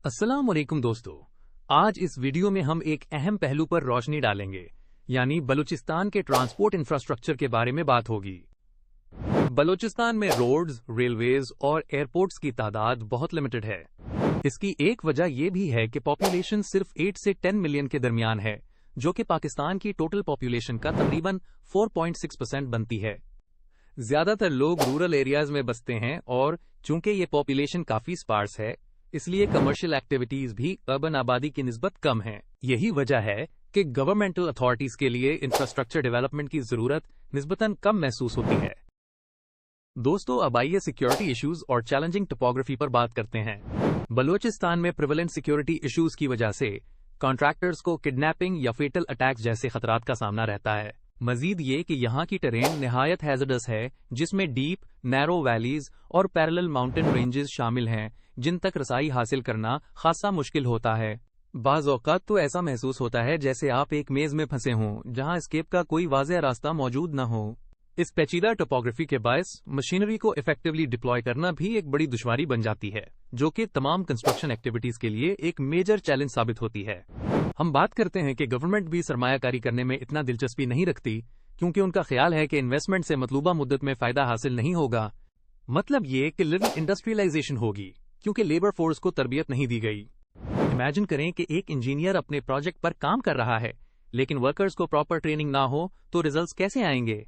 अस्सलाम वालेकुम दोस्तों, आज इस वीडियो में हम एक अहम पहलू पर रोशनी डालेंगे, यानी बलूचिस्तान के ट्रांसपोर्ट इंफ्रास्ट्रक्चर के बारे में बात होगी। बलूचिस्तान में रोड्स, रेलवेज और एयरपोर्ट्स की तादाद बहुत लिमिटेड है। इसकी एक वजह यह भी है कि पॉपुलेशन सिर्फ 8 से 10 मिलियन के दरमियान है, जो कि पाकिस्तान की टोटल पॉपुलेशन का तकरीबन 4.6% बनती है। ज्यादातर लोग रूरल एरियाज में बसते हैं और चूंकि ये पॉपुलेशन काफी स्पार्स है, इसलिए कमर्शियल एक्टिविटीज भी अर्बन आबादी की निस्बत कम है। यही वजह है कि गवर्नमेंटल अथॉरिटीज के लिए इंफ्रास्ट्रक्चर डेवलपमेंट की जरूरत निस्बतन कम महसूस होती है। दोस्तों, अब आइए सिक्योरिटी इश्यूज और चैलेंजिंग टोपोग्राफी पर बात करते हैं। बलूचिस्तान में प्रिवेलेंट सिक्योरिटी इश्यूज की वजह से कॉन्ट्रैक्टर्स को किडनैपिंग या फेटल अटैक्स जैसे खतरात का सामना रहता है। मजीद ये कि यहाँ की टेरेन निहायत हैजर्डस है, जिसमें डीप, नैरो वैलीज और पैरेलल माउंटेन रेंजेस शामिल हैं, जिन तक रसाई हासिल करना खासा मुश्किल होता है। बाज़ औक़ात तो ऐसा महसूस होता है जैसे आप एक मेज में फंसे हों, जहां एस्केप का कोई वाज़ेह रास्ता मौजूद न हो। इस पेचीदा टोपोग्राफी के बायस मशीनरी को इफेक्टिवली डिप्लॉय करना भी एक बड़ी दुश्वारी बन जाती है, जो कि तमाम कंस्ट्रक्शन एक्टिविटीज के लिए एक मेजर चैलेंज साबित होती है। हम बात करते हैं कि गवर्नमेंट भी सरमायाकारी करने में इतना दिलचस्पी नहीं रखती, क्योंकि उनका ख्याल है कि इन्वेस्टमेंट से मतलूबा मुद्दत में फायदा हासिल नहीं होगा। मतलब ये कि लिटिल इंडस्ट्रियलाइजेशन होगी, क्योंकि लेबर फोर्स को तरबियत नहीं दी गई। इमेजिन करें कि एक इंजीनियर अपने प्रोजेक्ट पर काम कर रहा है, लेकिन वर्कर्स को प्रॉपर ट्रेनिंग ना हो तो रिजल्ट्स कैसे आएंगे।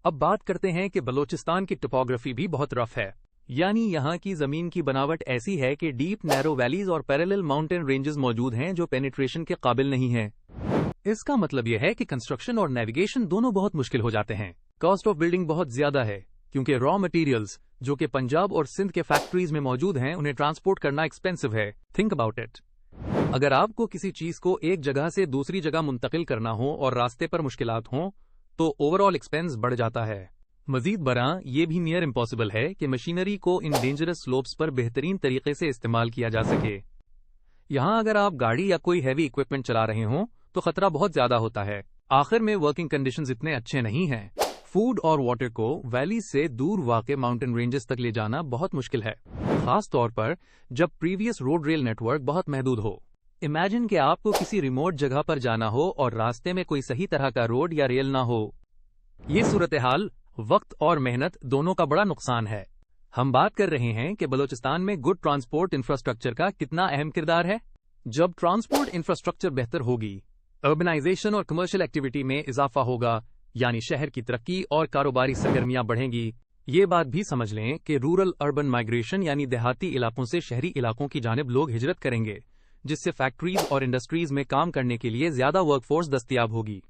अब बात करते हैं कि बलूचिस्तान की टोपोग्राफी भी बहुत रफ है, यानी यहाँ की जमीन की बनावट ऐसी है कि डीप, नैरो वैलीज और पैरेलल माउंटेन रेंजेस मौजूद हैं जो पेनिट्रेशन के काबिल नहीं है। इसका मतलब यह है कि कंस्ट्रक्शन और नेविगेशन दोनों बहुत मुश्किल हो जाते हैं। कॉस्ट ऑफ बिल्डिंग बहुत ज्यादा है, क्योंकि रॉ मटेरियल्स जो कि पंजाब और सिंध के फैक्ट्रीज में मौजूद हैं, उन्हें ट्रांसपोर्ट करना एक्सपेंसिव है। Think about it. अगर आपको किसी चीज को एक जगह से दूसरी जगह मुंतकिल करना हो और रास्ते पर मुश्किलात हों, तो ओवरऑल एक्सपेंस बढ़ जाता है। मजीद बरआं ये भी नियर इम्पॉसिबल है कि मशीनरी को इन डेंजरस स्लोप्स पर बेहतरीन तरीके से इस्तेमाल किया जा सके। यहाँ अगर आप गाड़ी या कोई हैवी इक्विपमेंट चला रहे हों तो खतरा बहुत ज्यादा होता है। आखिर में वर्किंग कंडीशंस इतने अच्छे नहीं हैं। फूड और वाटर को वैली से दूर वाक़े माउंटेन रेंजेस तक ले जाना बहुत मुश्किल है, खास तौर पर जब प्रीवियस रोड रेल नेटवर्क बहुत महदूद हो। इमेजिन कि आपको किसी रिमोट जगह पर जाना हो और रास्ते में कोई सही तरह का रोड या रेल ना हो। ये सूरत हाल वक्त और मेहनत दोनों का बड़ा नुकसान है। हम बात कर रहे हैं कि बलूचिस्तान में गुड ट्रांसपोर्ट इंफ्रास्ट्रक्चर का कितना अहम किरदार है। जब ट्रांसपोर्ट इंफ्रास्ट्रक्चर बेहतर होगी, अर्बनाइजेशन और कमर्शियल एक्टिविटी में इजाफा होगा, यानी शहर की तरक्की और कारोबारी सरगर्मियां बढ़ेंगी। ये बात भी समझ लें कि रूरल अर्बन माइग्रेशन यानी देहाती इलाकों से शहरी इलाकों की जानिब लोग हिजरत करेंगे, जिससे फैक्ट्रीज और इंडस्ट्रीज में काम करने के लिए ज्यादा वर्कफोर्स दस्तयाब होगी।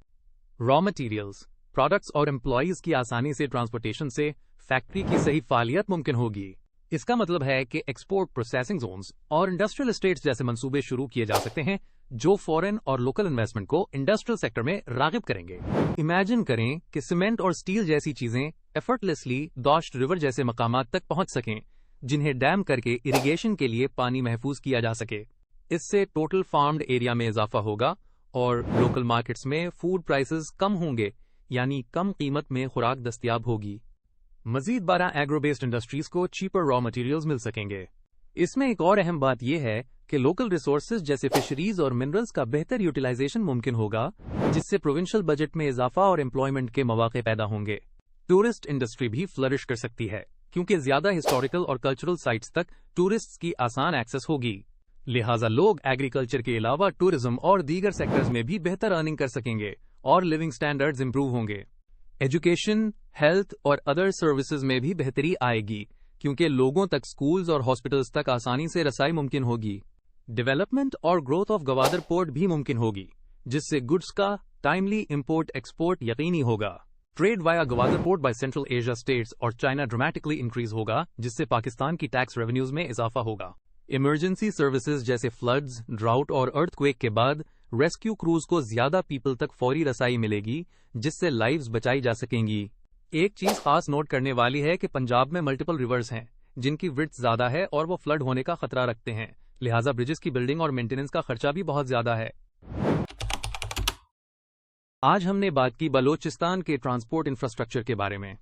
रॉ मटेरियल्स, प्रोडक्ट्स और एम्प्लॉयज की आसानी से ट्रांसपोर्टेशन से फैक्ट्री की सही फालियत मुमकिन होगी। इसका मतलब है कि एक्सपोर्ट प्रोसेसिंग जोन्स और इंडस्ट्रियल एस्टेट्स जैसे मंसूबे शुरू किए जा सकते हैं, जो फॉरेन और लोकल इन्वेस्टमेंट को इंडस्ट्रियल सेक्टर में रागिब करेंगे। इमेजिन करें कि सीमेंट और स्टील जैसी चीजें एफर्टलेसली दोश्त रिवर जैसे मकामात तक पहुंच सकें, जिन्हें डैम करके इरिगेशन के लिए पानी महफूज किया जा सके। इससे टोटल फार्म्ड एरिया में इजाफा होगा और लोकल मार्केट्स में फूड प्राइसेस कम होंगे, यानी कम कीमत में खुराक दस्तयाब होगी। मजीद 12 एग्रो बेस्ड इंडस्ट्रीज को चीपर रॉ मटेरियल्स मिल सकेंगे। इसमें एक और अहम बात यह है कि लोकल रिसोर्सेज जैसे फिशरीज और मिनरल्स का बेहतर यूटिलाइजेशन मुमकिन होगा, जिससे प्रोविंशियल बजट में इजाफा और एम्प्लॉयमेंट के मौके पैदा होंगे। टूरिस्ट इंडस्ट्री भी फ्लरिश कर सकती है, क्योंकि ज्यादा हिस्टोरिकल और कल्चरल साइट्स तक टूरिस्ट्स की आसान एक्सेस होगी। लिहाजा लोग एग्रीकल्चर के अलावा टूरिज्म और दीगर सेक्टर्स में भी बेहतर अर्निंग कर सकेंगे और लिविंग स्टैंडर्ड्स इंप्रूव होंगे। एजुकेशन, हेल्थ और अदर सर्विसेज में भी बेहतरी आएगी, क्योंकि लोगों तक स्कूल्स और हॉस्पिटल्स तक आसानी से रसाई मुमकिन होगी। डेवलपमेंट और ग्रोथ ऑफ गवादर पोर्ट भी मुमकिन होगी, जिससे गुड्स का टाइमली इंपोर्ट एक्सपोर्ट यकीनी होगा। Trade via Gwadar port by central Asia states और चाइना ड्रामेटिकली इंक्रीज होगा, जिससे पाकिस्तान की टैक्स रेवेन्यूज में इजाफा होगा। इमरजेंसी सर्विसेज जैसे फ्लड्स, ड्राउट और अर्थक्वेक के बाद रेस्क्यू क्रूज को ज्यादा पीपल तक फौरी रसाई मिलेगी, जिससे लाइव्स बचाई जा सकेंगी। एक चीज खास नोट करने वाली है कि पंजाब में मल्टीपल रिवर्स हैं, जिनकी विड्थ ज्यादा है और वो फ्लड होने का खतरा रखते हैं, लिहाजा ब्रिजेस की बिल्डिंग और मेंटेनेंस का खर्चा भी बहुत ज्यादा है। आज हमने बात की बलूचिस्तान के ट्रांसपोर्ट इंफ्रास्ट्रक्चर के बारे में।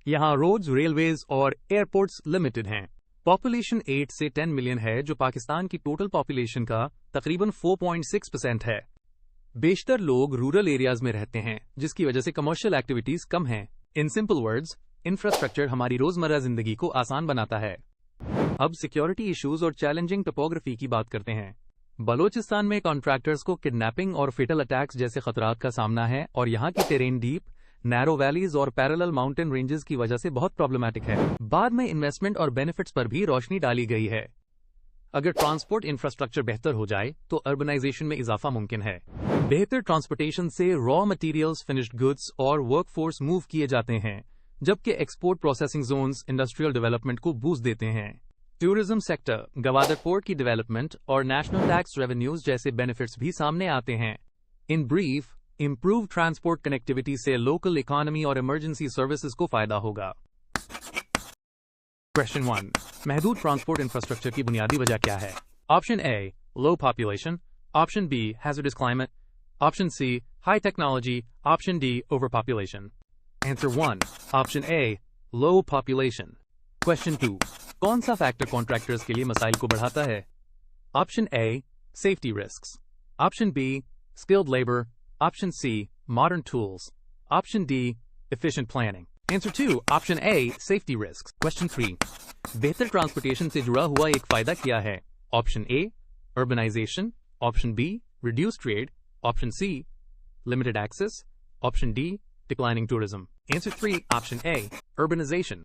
यहाँ रोड्स, रेलवेज और एयरपोर्ट्स लिमिटेड हैं। पॉपुलेशन 8 से 10 मिलियन है, जो पाकिस्तान की टोटल पॉपुलेशन का तकरीबन 4.6% है। बेशतर लोग रूरल एरियाज में रहते हैं, जिसकी वजह से कमर्शियल एक्टिविटीज कम हैं। इन सिंपल वर्ड्स, इंफ्रास्ट्रक्चर हमारी रोजमर्रा जिंदगी को आसान बनाता है। अब सिक्योरिटी इश्यूज और चैलेंजिंग टोपोग्राफी की बात करते हैं। बलोचिस्तान में कॉन्ट्रैक्टर्स को किडनैपिंग और फेटल अटैक्स जैसे खतरात का सामना है, और यहाँ की टेरेन डीप, नैरो वैलीज और पैरेलल माउंटेन रेंजेस की वजह से बहुत प्रॉब्लमैटिक है। बाद में इन्वेस्टमेंट और बेनिफिट्स पर भी रोशनी डाली गई है। अगर ट्रांसपोर्ट इंफ्रास्ट्रक्चर बेहतर हो जाए तो अर्बनाइजेशन में इजाफा मुमकिन है। बेहतर ट्रांसपोर्टेशन से रॉ मटेरियल्स, फिनिश्ड गुड्स और वर्कफोर्स मूव किए जाते हैं, जबकि export processing zones industrial development को बूस्ट देते हैं। टूरिज्म सेक्टर, गवादर पोर्ट की डेवलपमेंट और नेशनल टैक्स रेवेन्यूज जैसे बेनिफिट्स भी सामने आते हैं। In brief, improve transport connectivity से लोकल इकोनॉमी और इमरजेंसी सर्विसेज को फायदा होगा। क्वेश्चन 1, महदूद ट्रांसपोर्ट इंफ्रास्ट्रक्चर की बुनियादी वजह क्या है? Option A, low population, option B, hazardous climate, option C, high technology, option D, over population. Answer 1, option A, low population. Question 2, कौन सा फैक्टर कॉन्ट्रैक्टर्स के लिए मसाइल को बढ़ाता है? Option A, safety risks, option B, skilled labour, option C, modern tools, option D, efficient planning. Answer 2, option A, safety risks. Question 3, बेहतर transportation से जुड़ा हुआ एक फायदा क्या है? Option A, urbanisation, option B, reduce trade, option C, limited access, option D, declining tourism. Answer 3, option A, urbanisation.